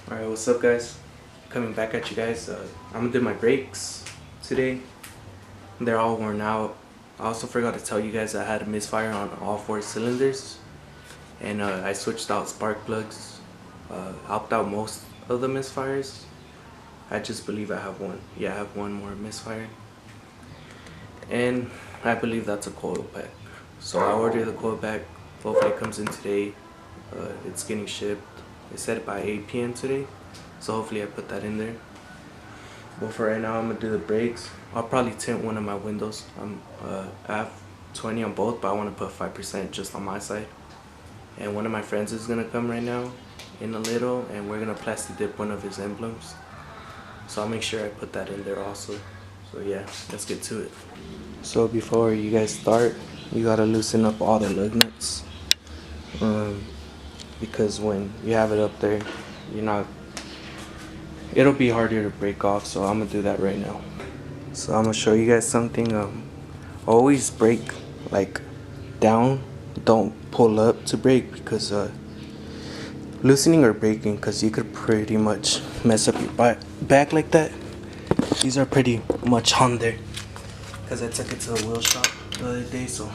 Alright, what's up guys? Coming back at you guys. I'm gonna do my brakes today. They're all worn out. I also forgot to tell you guys I had a misfire on all 4 cylinders. And I switched out spark plugs. Helped out most of the misfires. I just believe I have one. Yeah, I have one more misfire. And I believe that's a coil pack. So I ordered the coil pack. Hopefully it comes in today. It's getting shipped. They said it by 8 p.m. today, so hopefully I put that in there. But for right now, I'm gonna do the brakes. I'll probably tint one of my windows. I have 20 on both, but I want to put 5% just on my side. And one of my friends is gonna come right now in a little, and we're gonna plastic dip one of his emblems. So I'll make sure I put that in there also. So yeah, let's get to it. So before you guys start, you gotta loosen up all the lug nuts. Because when you have it up there, it'll be harder to break off, so I'm gonna do that right now. So I'm gonna show you guys something. Always brake like down, don't pull up to brake, because loosening or braking, because you could pretty much mess up your back like that. These are pretty much on there because I took it to the wheel shop the other day, so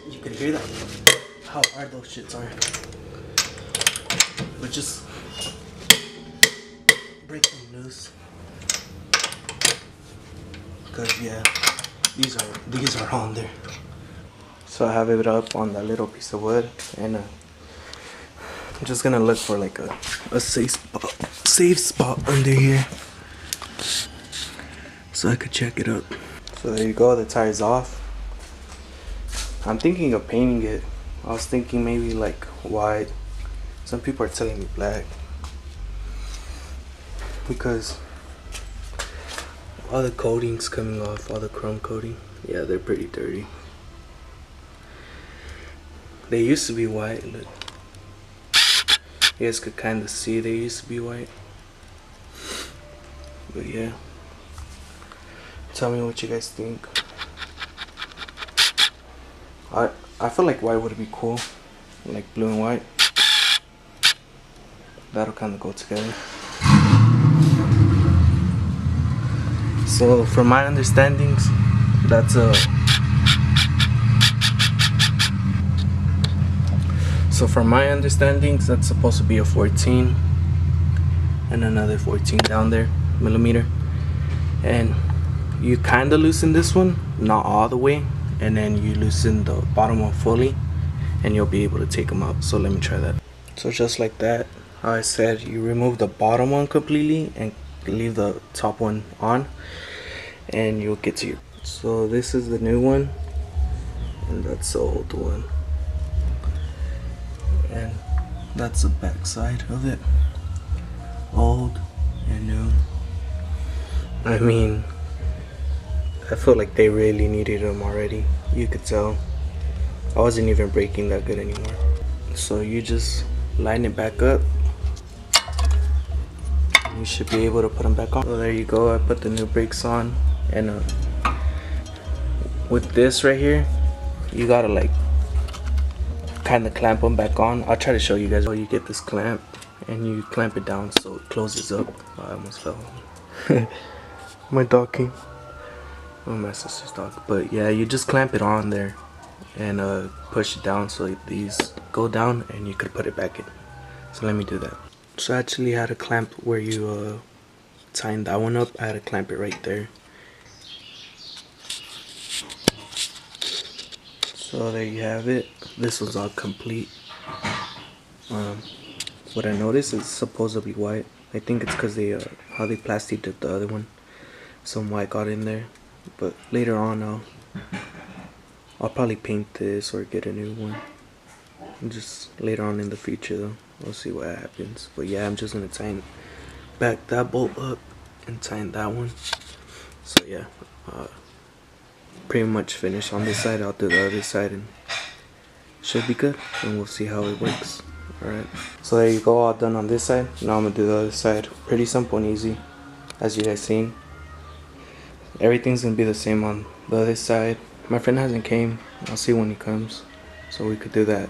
you could hear that, how hard those shits are. But just break them loose, because yeah, these are on there. So I have it up on that little piece of wood, and I'm just gonna look for like a safe spot under here so I could check it up. So there you go, the tire's off. I'm thinking of painting it. I was thinking maybe like white. Some people are telling me black, because all the coating's coming off, all the chrome coating. Yeah, they're pretty dirty. They used to be white, but you guys could kind of see they used to be white. But yeah, tell me what you guys think. I feel like white would be cool, like blue and white. That'll kind of go together. So from my understandings, that's supposed to be a 14 and another 14 down there millimeter. And you kind of loosen this one, not all the way, and then you loosen the bottom one fully, and you'll be able to take them out. So let me try that. So just like that, how I said, you remove the bottom one completely and leave the top one on, and you'll get to your. So this is the new one, and that's the old one, and that's the back side of it. Old and new. I mean, I feel like they really needed them already. You could tell I wasn't even braking that good anymore. So you just line it back up, you should be able to put them back on. So there you go, I put the new brakes on. And with this right here, you gotta like kind of clamp them back on. I'll try to show you guys how you get this clamp, and you clamp it down so it closes up. I almost fell. My dog came. Oh, my sister's dog. But yeah, you just clamp it on there and push it down so these go down, and you could put it back in. So let me do that. So I actually had a clamp where you tighten that one up. I had to clamp it right there. So there you have it. This was all complete. What I noticed is supposedly white. I think it's because they how they plastic did the other one. Some white got in there. But later on, I'll probably paint this or get a new one. Just later on in the future though, we'll see what happens. But yeah, I'm just gonna tighten back that bolt up and tighten that one. So yeah, pretty much finished on this side. I'll do the other side and should be good, and we'll see how it works. Alright, so there you go, all done on this side. Now I'm gonna do the other side. Pretty simple and easy, as you guys seen. Everything's gonna be the same on the other side. My friend hasn't came. I'll see when he comes, so we could do that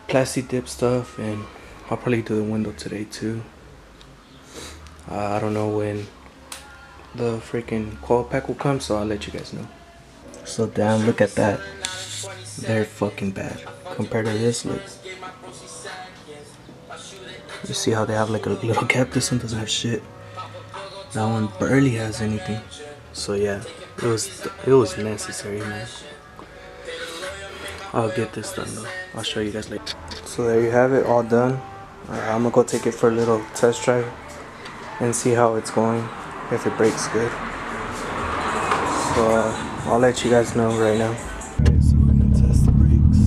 plastic dip stuff, and I'll probably do the window today too. I don't know when the freaking coil pack will come, so I'll let you guys know. So damn, look at that. They're fucking bad compared to this. Look, you see how they have like a little gap? This one doesn't have shit. That one barely has anything. So yeah, it was necessary, man. I'll get this done though. I'll show you guys later. So there you have it, all done. I'm gonna go take it for a little test drive and see how it's going, if it breaks good. So I'll let you guys know right now. Alright, so we're gonna test the brakes.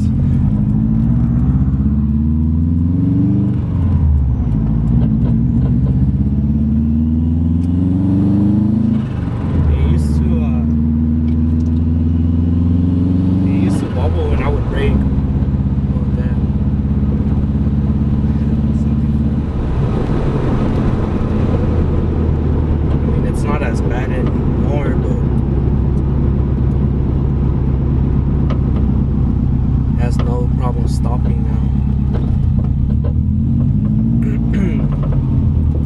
It used to wobble when I would brake. Oh damn. I mean, it's not as bad anymore, but has no problem stopping now.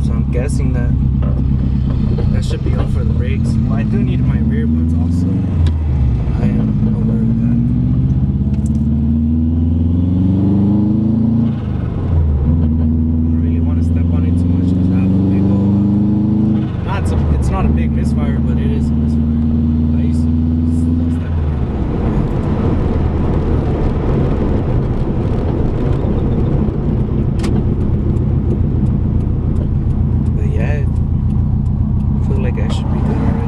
So I'm guessing that should be on for the brakes. Well, I do need my rear ones also. I am aware of that. I don't really want to step on it too much because I have a big old... it's not a big misfire, but it is a misfire. I used to still step on it. But yeah, I feel like I should be good already.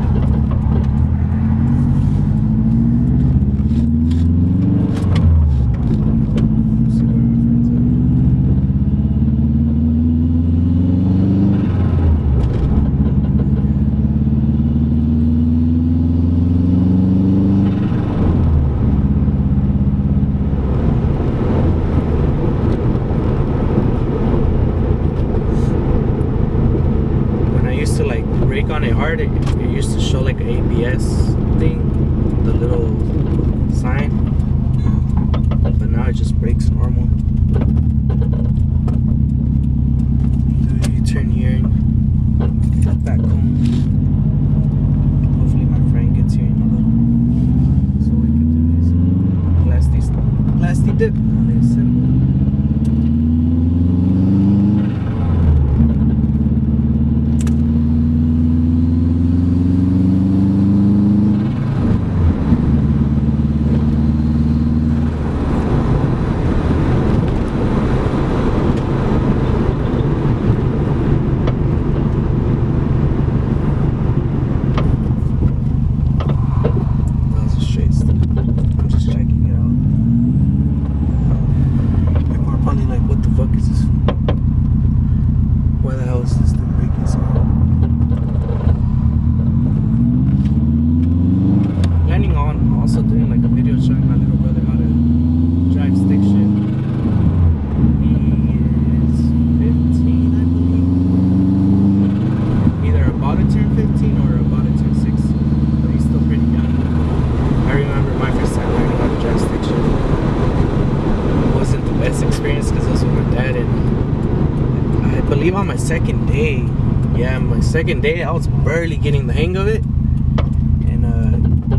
See where my friends are. To like brake on it hard, it used to show like an ABS thing, the little sign, but now it just brakes normal. Do a U-turn here and get back home. Hopefully my friend gets here in a little, so we can do this plastic dip on his symbol. On my second day, my second day, I was barely getting the hang of it, and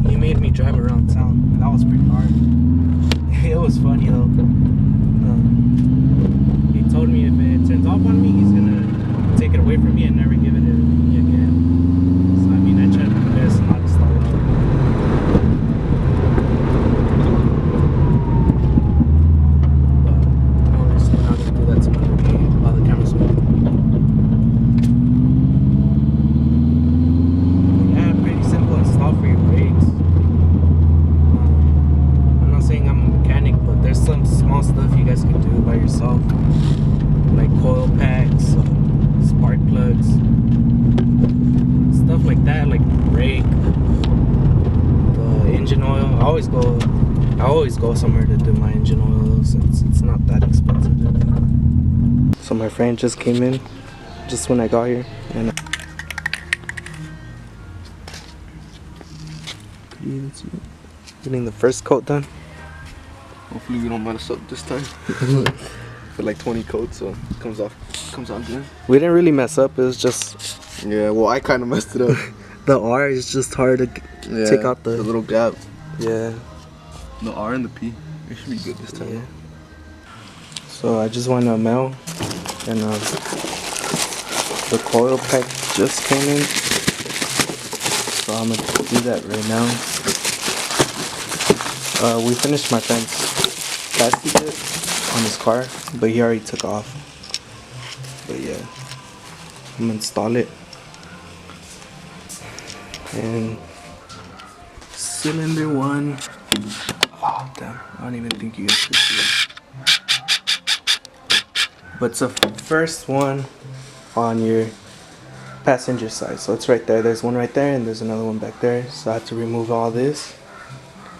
he made me drive around town. That was pretty hard. It was funny though. He told me if it turns off on me, he's gonna take it away from me and never give it to me again. So I mean, I tried my best not to stall out. But obviously not gonna do that to my while the camera's on. For your brakes. I'm not saying I'm a mechanic, but there's some small stuff you guys can do by yourself, like coil packs, spark plugs, stuff like that, like the brake, the engine oil. I always go somewhere to do my engine oil, so it's not that expensive. So my friend just came in just when I got here, and getting the first coat done. Hopefully we don't mess up this time. put like 20 coats, so it comes off good. We didn't really mess up. It was just Yeah, well, I kind of messed it up. the R is just hard to take out the little gap. Yeah. The R and the P. It should be good this time. Yeah. So I just went to mail, and the coil pack just came in. So I'm gonna do that right now. We finished my friend's plastic kit on his car, but he already took off. But yeah, I'm gonna install it. And cylinder 1. Oh damn, I don't even think you guys can see it. But it's the first one on your passenger side. So it's right there. There's one right there and there's another one back there. So I have to remove all this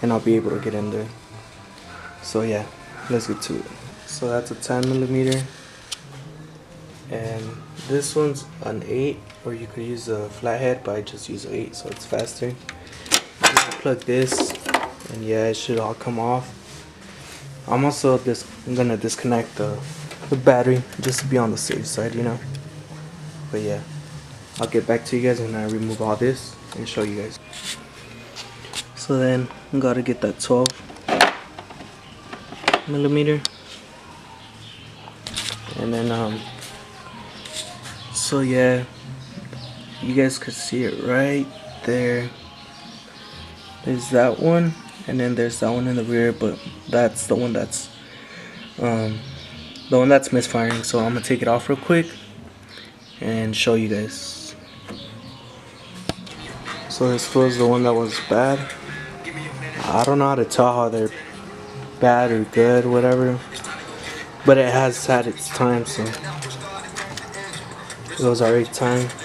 and I'll be able to get in there. So yeah, let's get to it. So that's a 10mm. And this one's an 8, or you could use a flathead, but I just use an 8 so it's faster. Plug this and yeah, it should all come off. I'm also gonna disconnect the battery just to be on the safe side, you know. But yeah, I'll get back to you guys when I remove all this and show you guys. So then I gotta get that 12mm, and then so yeah, you guys could see it right there. There's that one, and then there's that one in the rear, but that's the one that's misfiring. So I'm gonna take it off real quick and show you guys. So this was the one that was bad. I don't know how to tell how they're bad or good, whatever, but it has had its time, so it was already time to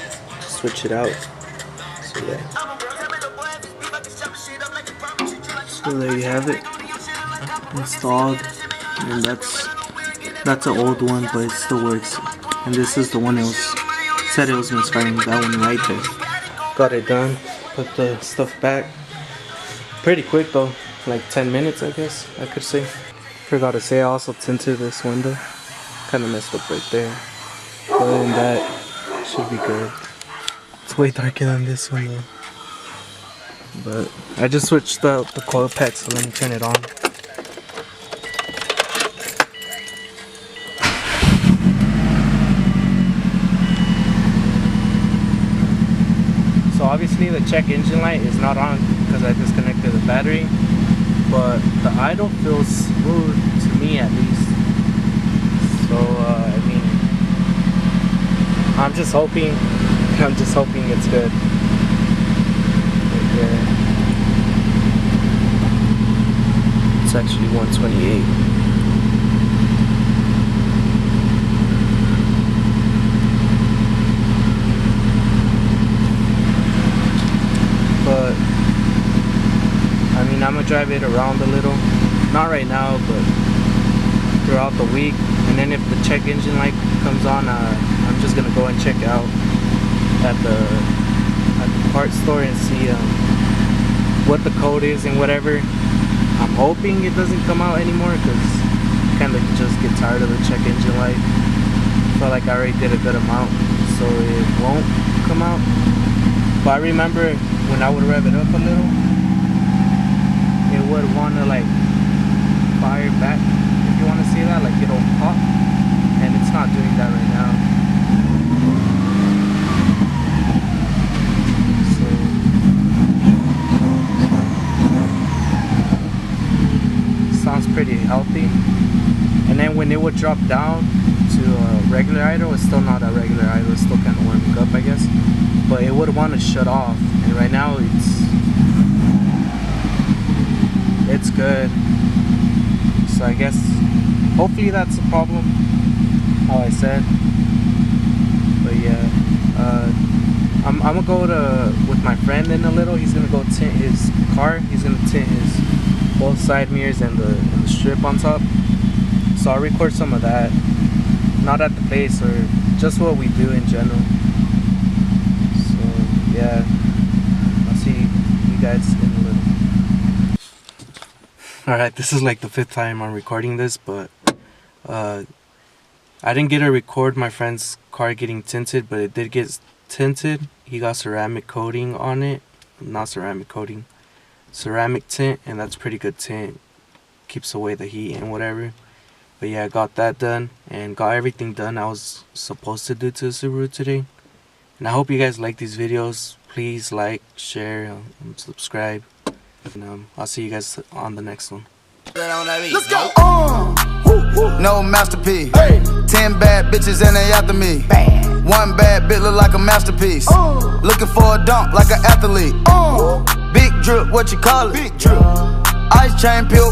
switch it out. So yeah. So there you have it, installed, and that's an old one, but it still works. And this is the one it said it was misfiring, that one right there. Got it done, put the stuff back. Pretty quick though, like 10 minutes I guess I could say. Forgot to say I also tinted this window. Kinda messed up right there. Other than that, should be good. It's way darker than this one though. But I just switched out the coil pack, so let me turn it on. So obviously the check engine light is not on because I disconnected the battery, but the idle feels smooth to me at least. So I mean, I'm just hoping it's good. Yeah. It's actually 128. But I mean, I'm gonna drive it around a little. Not right now, but throughout the week. And then if the check engine light comes on, I'm just gonna go and check it out at the parts store and see what the code is and whatever. I'm hoping it doesn't come out anymore because I kind of just get tired of the check engine light. I feel like I already did a good amount, so it won't come out. But I remember when I would rev it up a little, it would want to like fire back, if you want to see that, like it'll pop, and it's not doing that right now. Sounds pretty healthy. And then when it would drop down to a regular idle, it's still not a regular idle, it's still kind of warming up I guess, but it would want to shut off, and right now it's good. So I guess hopefully that's the problem, how I said. But yeah, I'm gonna go with my friend in a little. He's gonna go tint his car. He's gonna tint his both side mirrors and the strip on top. So I'll record some of that, not at the place, or just what we do in general. So yeah, I'll see you guys in a little. Alright, this is like the 5th time I'm recording this, but I didn't get to record my friend's car getting tinted, but it did get tinted. He got ceramic coating on it. Not ceramic coating, ceramic tint, and that's pretty good tint. Keeps away the heat and whatever. But yeah, I got that done and got everything done I was supposed to do to the Subaru today. And I hope you guys like these videos. Please like, share, and subscribe. And I'll see you guys on the next one. Let's go. No masterpiece. 10 bad bitches and they after me. One bad bitch look like a masterpiece. Looking for a dunk like an athlete. Big drip, what you call it? Big drip. Ice chain, pill.